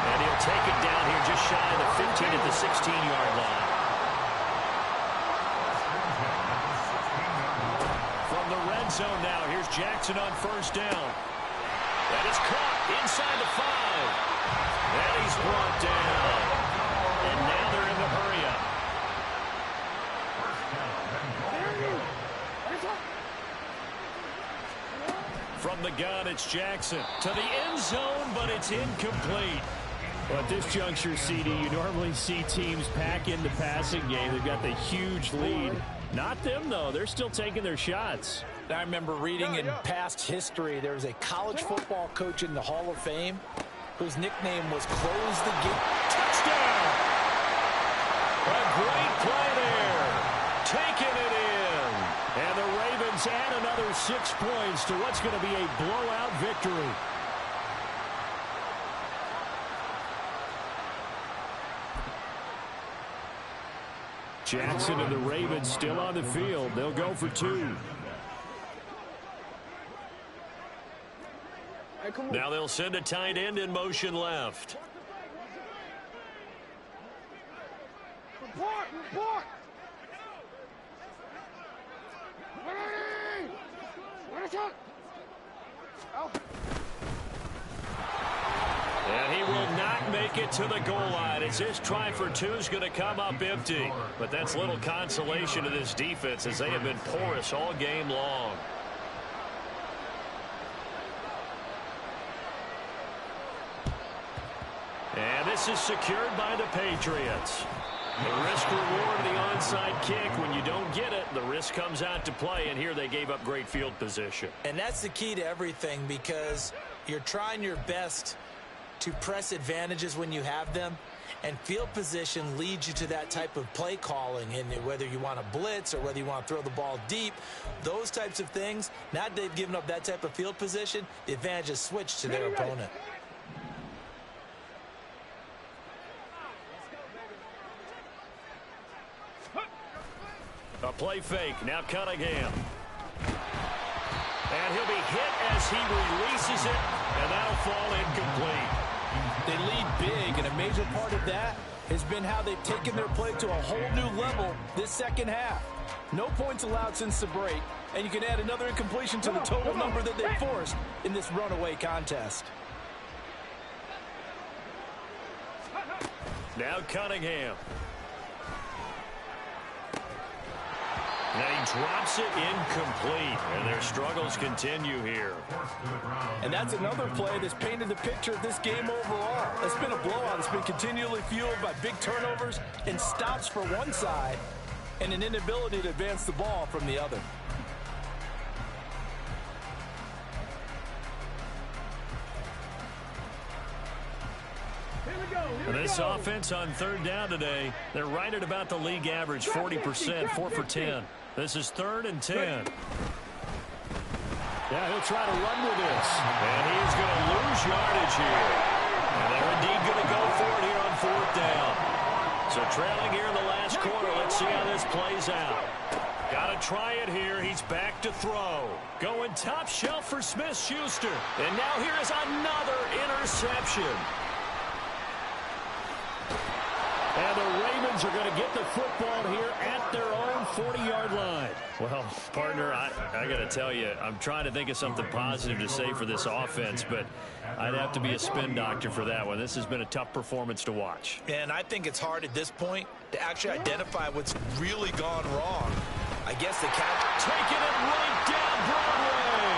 And he'll take it down here just shy of the 15 at the 16-yard line. From the red zone now, here's Jackson on first down. That is caught inside the 5. And he's brought down. And now they're in the hurry-up. From the gun, it's Jackson to the end zone, but it's incomplete. Well, at this juncture, CD, you normally see teams pack in the passing game. They've got the huge lead. Not them, though. They're still taking their shots. I remember reading in past history, there was a college football coach in the Hall of Fame whose nickname was Close the Gate. Touchdown! A great play there. Taking it in. And the Ravens add another 6 points to what's going to be a blowout victory. Jackson and the Ravens still on the field. They'll go for 2. Now they'll send a tight end in motion left. Report! And he will not make it to the goal line as his try for 2 is going to come up empty. But that's little consolation to this defense as they have been porous all game long. And this is secured by the Patriots. The risk-reward of the onside kick. When you don't get it, the risk comes out to play, and here they gave up great field position. And that's the key to everything, because you're trying your best to press advantages when you have them, and field position leads you to that type of play calling. And whether you want to blitz or whether you want to throw the ball deep, those types of things, now that they've given up that type of field position, the advantage is switched to their opponent. A play fake. Now Cunningham. And he'll be hit as he releases it, and that'll fall incomplete. They lead big, and a major part of that has been how they've taken their play to a whole new level this second half. No points allowed since the break, and you can add another incompletion to the total number that they forced in this runaway contest. Now Cunningham. And he drops it incomplete. And their struggles continue here. And that's another play that's painted the picture of this game overall. It's been a blowout. It's been continually fueled by big turnovers and stops for one side and an inability to advance the ball from the other. This offense on third down today, they're right at about the league average, 40%, 4 for 10. This is 3rd and 10. Yeah, he'll try to run with this. And he's going to lose yardage here. And they're indeed going to go for it here on 4th down. So trailing here in the last quarter, let's see how this plays out. Got to try it here. He's back to throw. Going top shelf for Smith-Schuster. And now here is another interception. And the Ravens are going to get the football here at their own 40-yard line. Well, partner, I got to tell you, I'm trying to think of something positive to say for this offense, but I'd have to be a spin doctor for that one. This has been a tough performance to watch. And I think it's hard at this point to actually identify what's really gone wrong. I guess the catch... Taking it right down Broadway.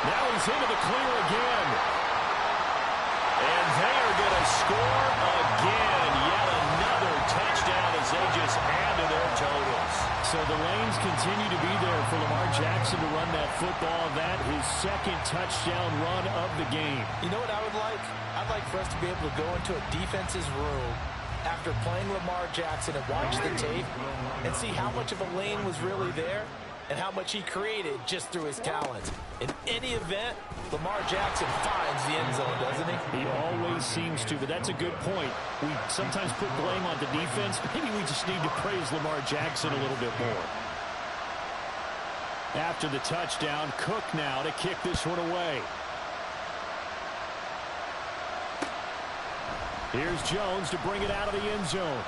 Now he's into the clear again. And they are going to score again. Yet another touchdown as they just add to their totals. So the lanes continue to be there for Lamar Jackson to run that football. That his second touchdown run of the game. You know what I would like? I'd like for us to be able to go into a defense's room after playing Lamar Jackson and watch the tape and see how much of a lane was really there and how much he created just through his talent. In any event, Lamar Jackson finds the end zone, doesn't he? He always seems to, but that's a good point. We sometimes put blame on the defense. Maybe we just need to praise Lamar Jackson a little bit more. After the touchdown, Cook now to kick this one away. Here's Jones to bring it out of the end zone.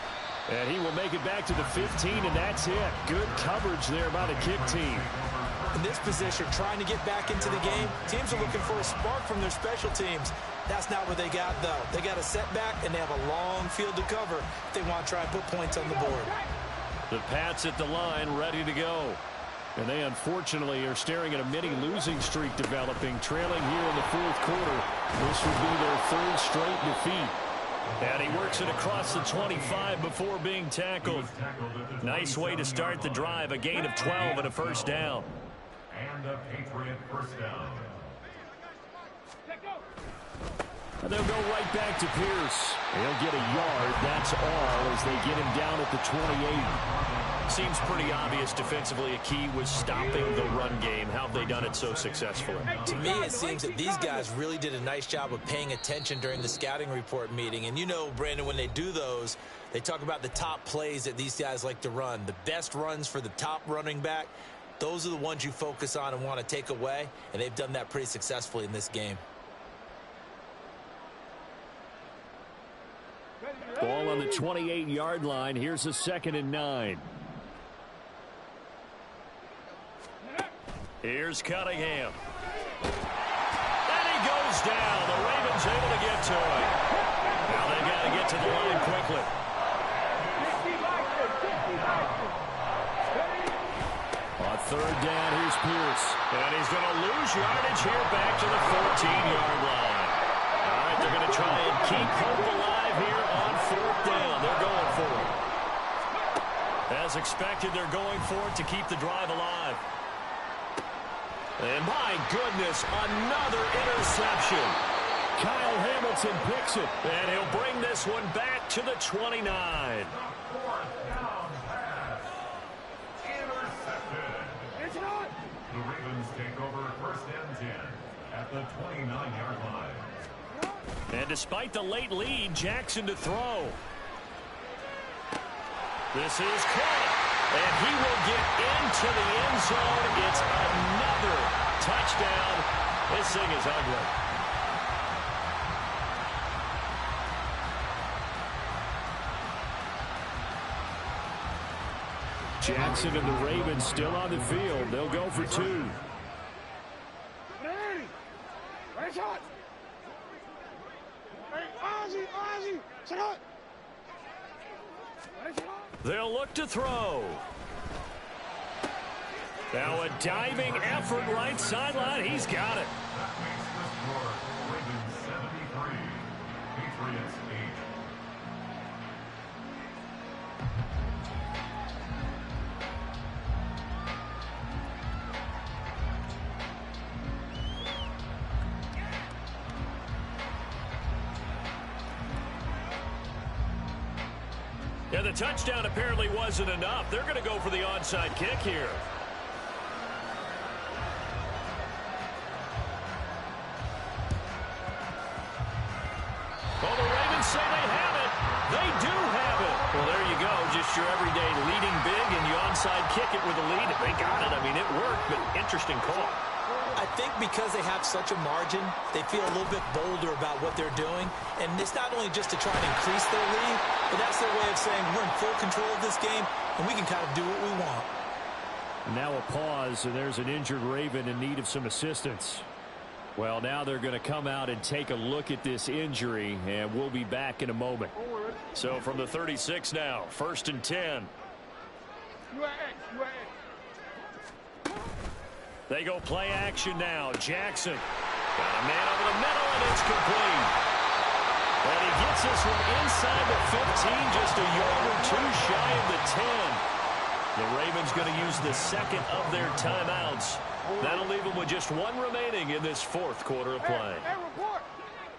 And he will make it back to the 15, and that's it. Good coverage there by the kick team. In this position, trying to get back into the game, teams are looking for a spark from their special teams. That's not what they got, though. They got a setback, and they have a long field to cover if they want to try and put points on the board. The Pats at the line, ready to go. And they, unfortunately, are staring at a mini-losing streak developing, trailing here in the 4th quarter. This would be their 3rd straight defeat. And he works it across the 25 before being tackled. Nice way to start the drive. A gain of 12 and a first down. And a Patriot first down. And they'll go right back to Pierce. He'll get a yard. That's all as they get him down at the 28. Seems pretty obvious defensively a key was stopping the run game. How have they done it so successfully? To me, it seems that these guys really did a nice job of paying attention during the scouting report meeting. And you know, Brandon, when they do those, they talk about the top plays that these guys like to run. The best runs for the top running back, those are the ones you focus on and want to take away. And they've done that pretty successfully in this game. Ball on the 28-yard line. Here's a 2nd and 9. Here's Cunningham. And he goes down. The Ravens able to get to him. Now they've got to get to the line quickly. On 3rd down, here's Pierce. And he's going to lose yardage here back to the 14-yard line. All right, they're going to try and keep hope alive here on 4th down. They're going for it. As expected, they're going for it to keep the drive alive. And my goodness, another interception. Kyle Hamilton picks it. And he'll bring this one back to the 29. Fourth down pass. Intercepted. The Ravens take over 1st and 10 at the 29-yard line. And despite the late lead, Jackson to throw. This is caught. And he will get into the end zone. It's another touchdown. This thing is ugly. Jackson and the Ravens still on the field. They'll go for 2. They'll look to throw. Now a diving effort right sideline. He's got it. That makes the score Ravens 73, Patriots 8. Yeah, the touchdown apparently wasn't enough. They're going to go for the onside kick here. Well, the Ravens say they have it. They do have it. Well, there you go. Just your everyday leading big, and you onside kick it with a lead. They got it. I mean, it worked, but interesting call. I think because they have such a margin, they feel a little bit bolder about what they're doing. And it's not only just to try and increase their lead, but that's their way of saying we're in full control of this game, and we can kind of do what we want. Now a pause, and there's an injured Raven in need of some assistance. Well, now they're going to come out and take a look at this injury, and we'll be back in a moment. So from the 36 now, 1st and 10. You at X, you at X. They go play action now. Jackson got a man over the middle, and it's complete. And he gets this one inside the 15, just a yard or two shy of the 10. The Ravens going to use the second of their timeouts. That'll leave them with just one remaining in this 4th quarter of play. Hey, report.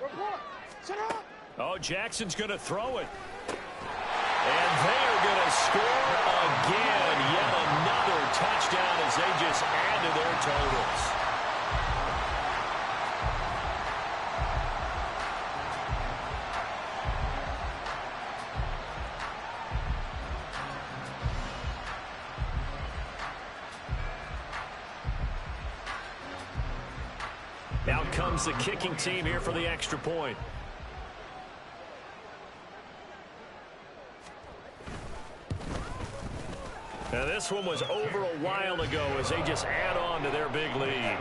Report. Shut up. Oh, Jackson's going to throw it. And they're going to score again. Yet another touchdown as they just add to their totals. Out comes the kicking team here for the extra point. Now this one was over a while ago as they just add on to their big lead.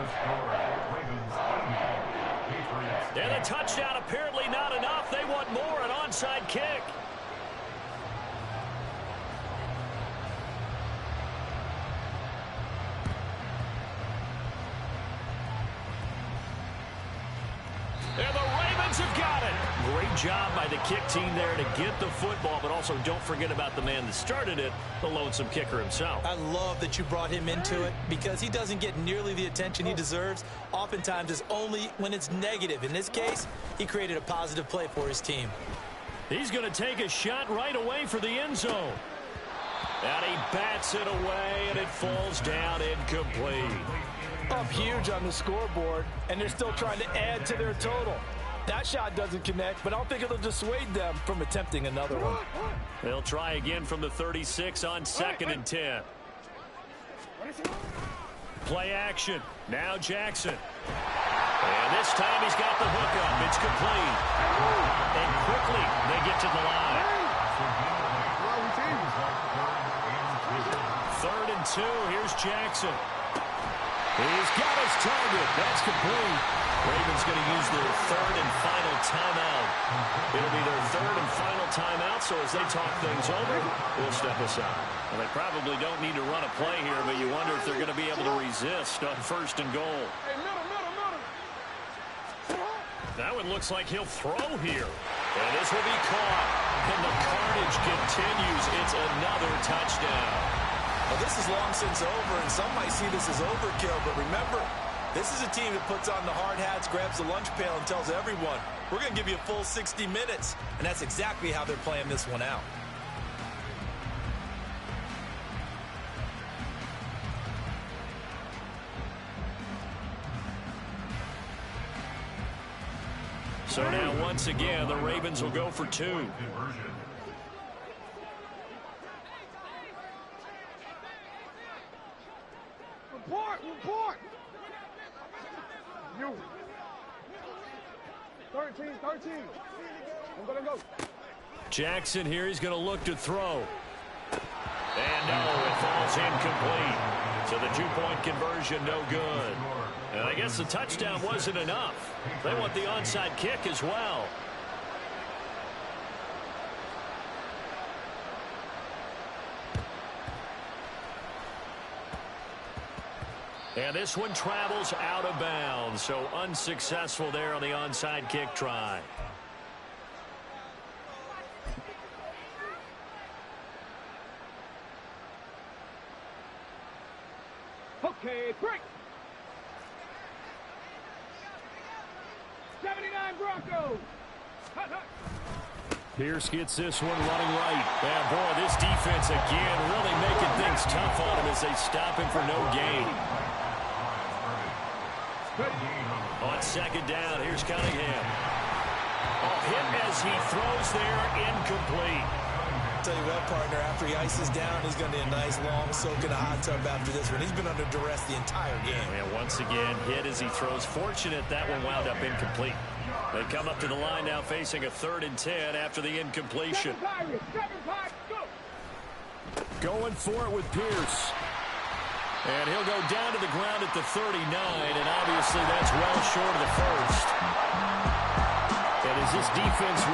And a touchdown apparently not enough. They want more, an onside kick. And the Ravens have got it. Great job by the kick team there to get the football, but also don't forget about the man that started it, the lonesome kicker himself. I love that you brought him into it because he doesn't get nearly the attention he deserves. Oftentimes it's only when it's negative. In this case, he created a positive play for his team. He's going to take a shot right away for the end zone. And he bats it away, and it falls down incomplete. Up huge on the scoreboard, and they're still trying to add to their total. That shot doesn't connect, but I don't think it'll dissuade them from attempting another one. They'll try again from the 36 on 2nd and 10. Play action. Now Jackson. And this time he's got the hook up. It's complete. And quickly they get to the line. 3rd and 2. Here's Jackson. He's got his target. That's complete. Ravens going to use their 3rd and final timeout. It'll be their 3rd and final timeout, so as they talk things over, we'll step aside. Well, they probably don't need to run a play here, but you wonder if they're going to be able to resist on 1st and goal. Hey, middle. That one looks like he'll throw here. And this will be caught. And the carnage continues. It's another touchdown. Well, this is long since over, and some might see this as overkill, but remember, this is a team that puts on the hard hats, grabs the lunch pail, and tells everyone, we're going to give you a full 60 minutes, and that's exactly how they're playing this one out. So now, once again, the Ravens will go for 2. Report. You. 13. I'm going to go. Jackson here, he's going to look to throw. And no, it falls incomplete. So the 2-point conversion, no good. And I guess the touchdown wasn't enough. They want the onside kick as well. And this one travels out of bounds, so unsuccessful there on the onside kick try. Okay, break. 79 Broncos. Hut, hut. Pierce gets this one running right. And boy, this defense again really making things tough on him as they stop him for no gain. On second down, here's Cunningham. Hit as he throws there, incomplete. Tell you what, partner, after he ices down, he's going to be a nice long soak in a hot tub after this one. He's been under duress the entire game. And once again, hit as he throws. Fortunate that one wound up incomplete. They come up to the line now facing a 3rd and 10 after the incompletion. Seven Pirates, go. Going for it with Pierce. And he'll go down to the ground at the 39, and obviously that's well short of the first. And as this defense